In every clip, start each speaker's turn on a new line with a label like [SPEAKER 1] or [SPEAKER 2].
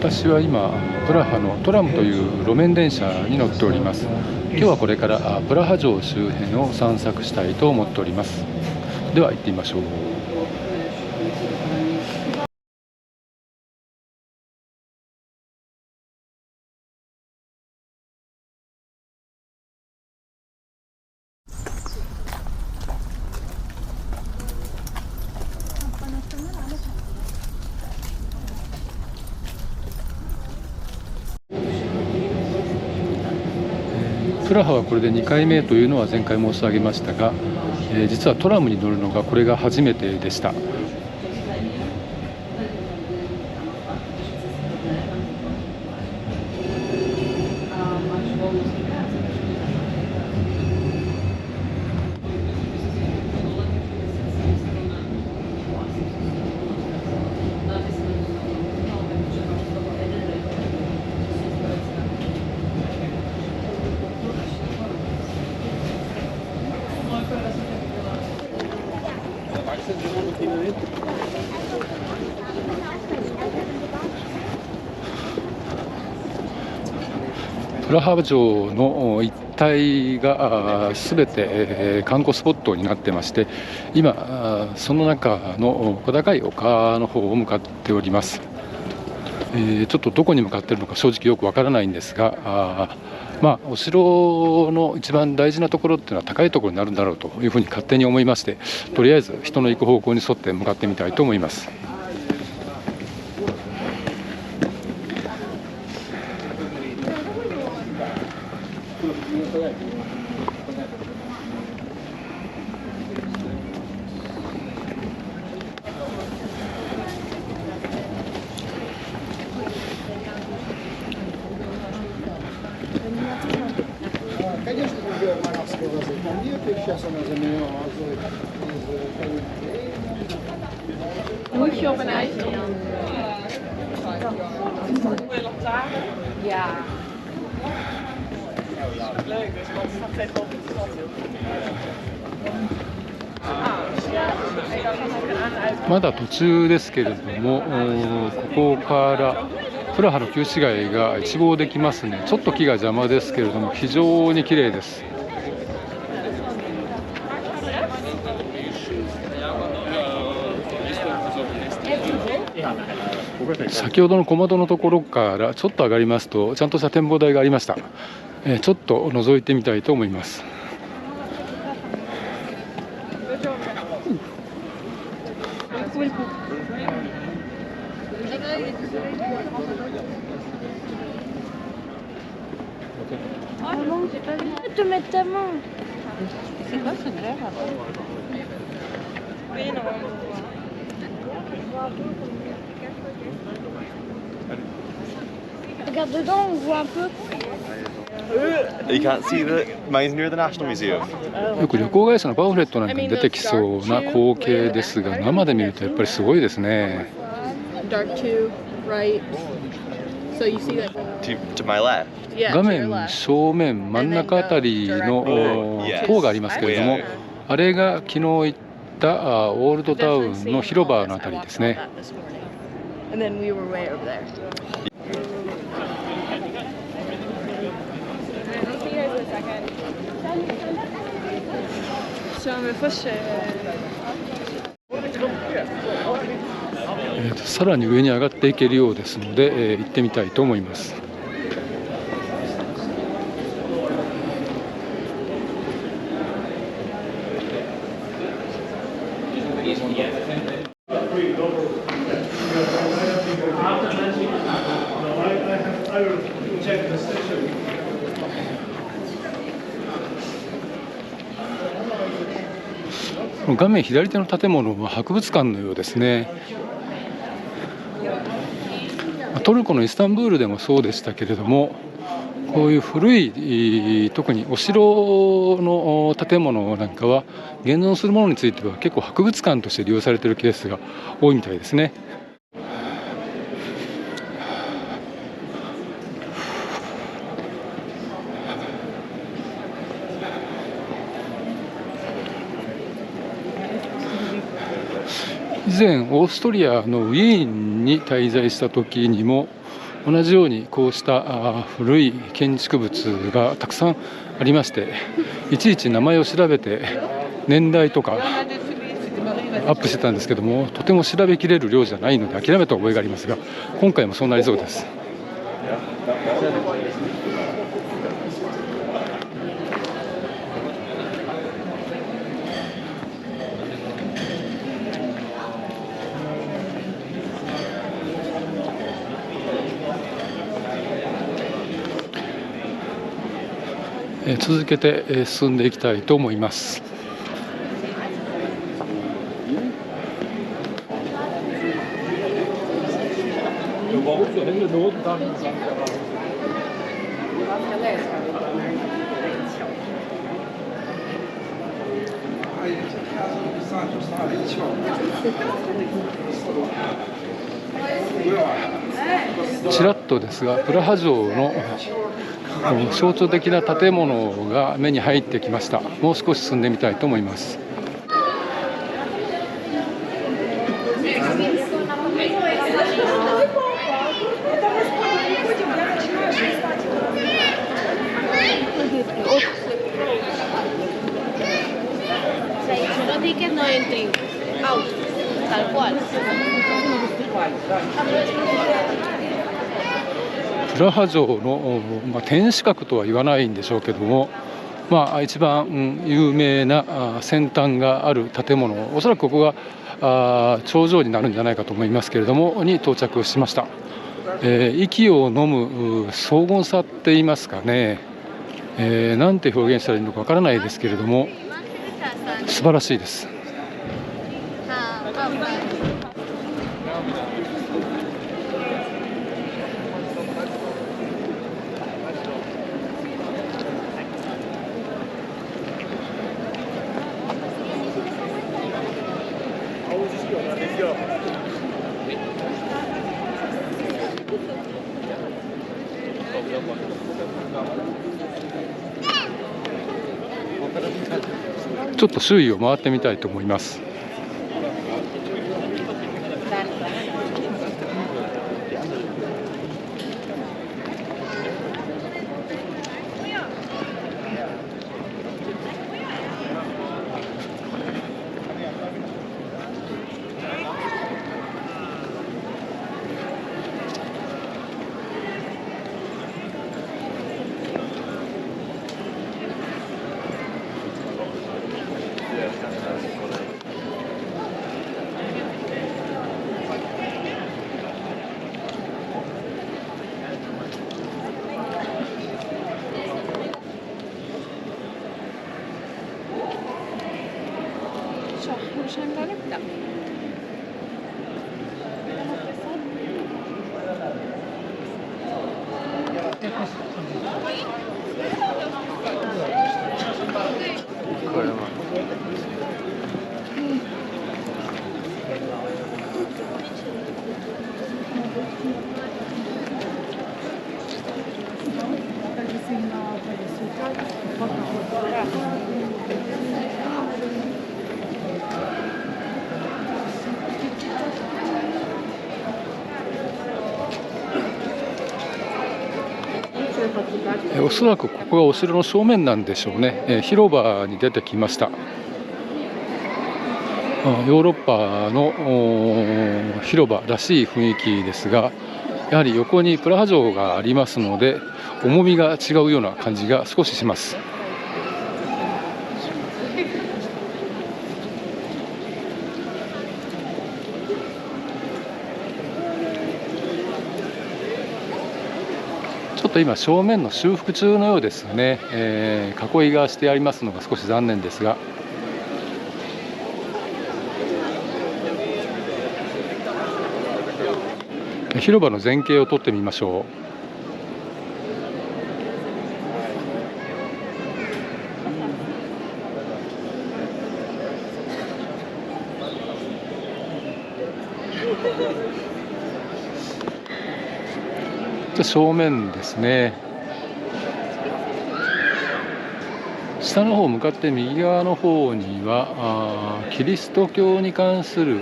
[SPEAKER 1] 私は今プラハのトラムという路面電車に乗っております。今日はこれからプラハ城周辺を散策したいと思っております。では行ってみましょう。プラハはこれで2回目というのは前回申し上げましたが、実はトラムに乗るのがこれが初めてでした。プラハ城の一帯がすべて観光スポットになってまして、今その中の小高い丘の方を向かっております。ちょっとどこに向かっているのか正直よくわからないんですが、お城の一番大事なところっていうのは高いところになるんだろうというふうに勝手に思いまして、とりあえず人の行く方向に沿って向かってみたいと思います。
[SPEAKER 2] Moet je op een ijsje? Ja. Leuk, dus wat staat tegenop het strand.
[SPEAKER 1] まだ途中ですけれども、ここからプラハの旧市街が一望できますね。ちょっと木が邪魔ですけれども非常に綺麗です。先ほどの小窓のところからちょっと上がりますとちゃんとした展望台がありました。ちょっと覗いてみたいと思います。
[SPEAKER 3] te mettre ta main.
[SPEAKER 2] C'est quoi ce verre? Oui, non.
[SPEAKER 3] Regarde dedans, on voit un peu.
[SPEAKER 4] You can't see the mine's near the National Museum.
[SPEAKER 1] よく旅行会社のパンフレットなんかに出てきそうな光景ですが、生で見るとやっぱりすごいですね。
[SPEAKER 2] Dark two, right. So you see that?
[SPEAKER 4] To my left.
[SPEAKER 1] 画面正面真ん中あたりの塔がありますけれども、あれが昨日行ったオールドタウンの広場のあたりですね。
[SPEAKER 2] And then we were way over there. Zullen we vast?
[SPEAKER 1] さらに上に上がっていけるようですので、行ってみたいと思います。画面左手の建物は博物館のようですね。トルコのイスタンブールでもそうでしたけれども、こういう古い特にお城の建物なんかは現存するものについては結構博物館として利用されているケースが多いみたいですね。以前オーストリアのウィーンに滞在した時にも同じようにこうした古い建築物がたくさんありまして、いちいち名前を調べて年代とかアップしてたんですけども、とても調べきれる量じゃないので諦めた覚えがありますが、今回もそうなりそうです。続けて進んでいきたいと思います。ちらっとですが、プラハ城の象徴的な建物が目に入ってきました。もう少し進んでみたいと思います。
[SPEAKER 3] No tickets, no entry. Out. Tal cual.
[SPEAKER 1] プラハ城の、天守閣とは言わないんでしょうけども、一番、有名な先端がある建物、おそらくここが頂上になるんじゃないかと思いますけれどもに到着しました。息を飲む荘厳さって言いますかね、なんて表現したらいいのかわからないですけれども、素晴らしいです。ちょっと周囲を回ってみたいと思います。おそらくここがお城の正面なんでしょうね。広場に出てきました。ヨーロッパの広場らしい雰囲気ですが、やはり横にプラハ城がありますので重みが違うような感じが少しします。ちょっと今正面の修復中のようですね。囲いがしてありますのが少し残念ですが、広場の前景を撮ってみましょう。正面ですね。下の方向かって右側の方にはキリスト教に関する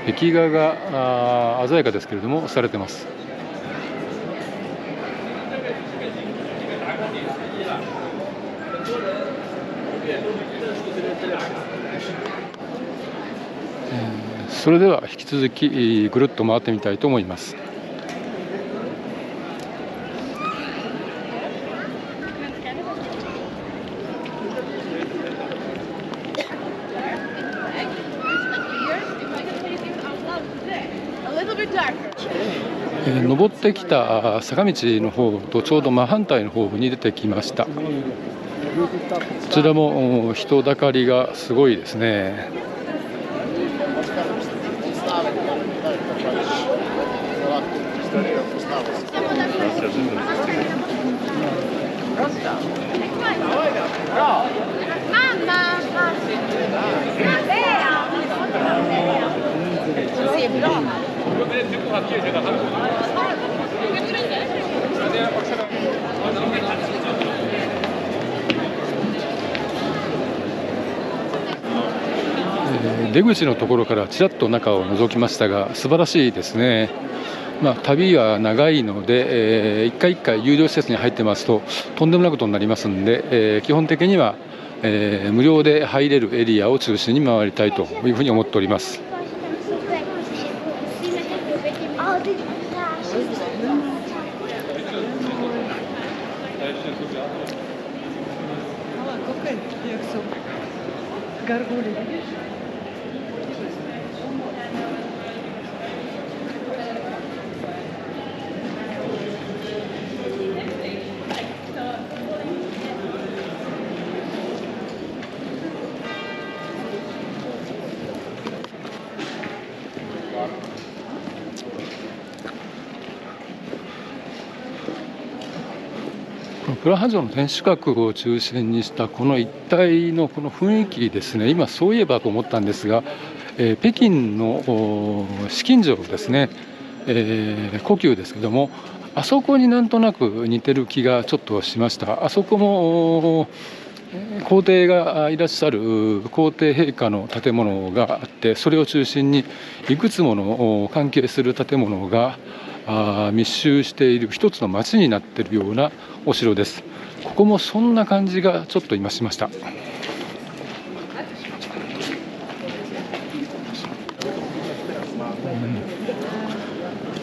[SPEAKER 1] 壁画が鮮やかですけれどもされてます。それでは引き続きぐるっと回ってみたいと思います。登ってきた坂道の方とちょうど真反対の方に出てきました。こちらも人だかりがすごいですね。出口のところからちらっと中を覗きましたが、素晴らしいですね。旅は長いので、一回一回有料施設に入ってますととんでもないことになりますので、基本的には、無料で入れるエリアを中心に回りたいというふうに思っております。プラハ城の天守閣を中心にしたこの一帯のこの雰囲気ですね。今そういえばと思ったんですが、北京の紫禁城ですね、故宮ですけども、あそこになんとなく似てる気がちょっとしました。あそこも皇帝がいらっしゃる皇帝陛下の建物があって、それを中心にいくつもの関係する建物が密集している一つの町になっているようなお城です。ここもそんな感じがちょっと今しました。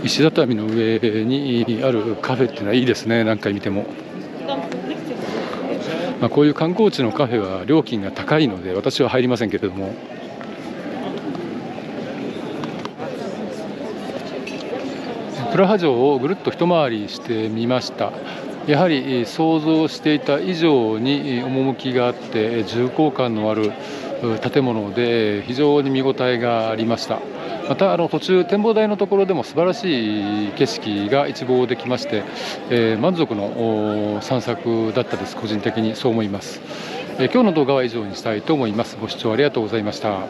[SPEAKER 1] 石畳の上にあるカフェっていうのはいいですね。何回見ても、こういう観光地のカフェは料金が高いので私は入りませんけれども、プラハ城をぐるっと一回りしてみました。やはり想像していた以上に趣があって重厚感のある建物で非常に見応えがありました。また途中展望台のところでも素晴らしい景色が一望できまして、満足の散策だったです。個人的にそう思います。今日の動画は以上にしたいと思います。ご視聴ありがとうございました。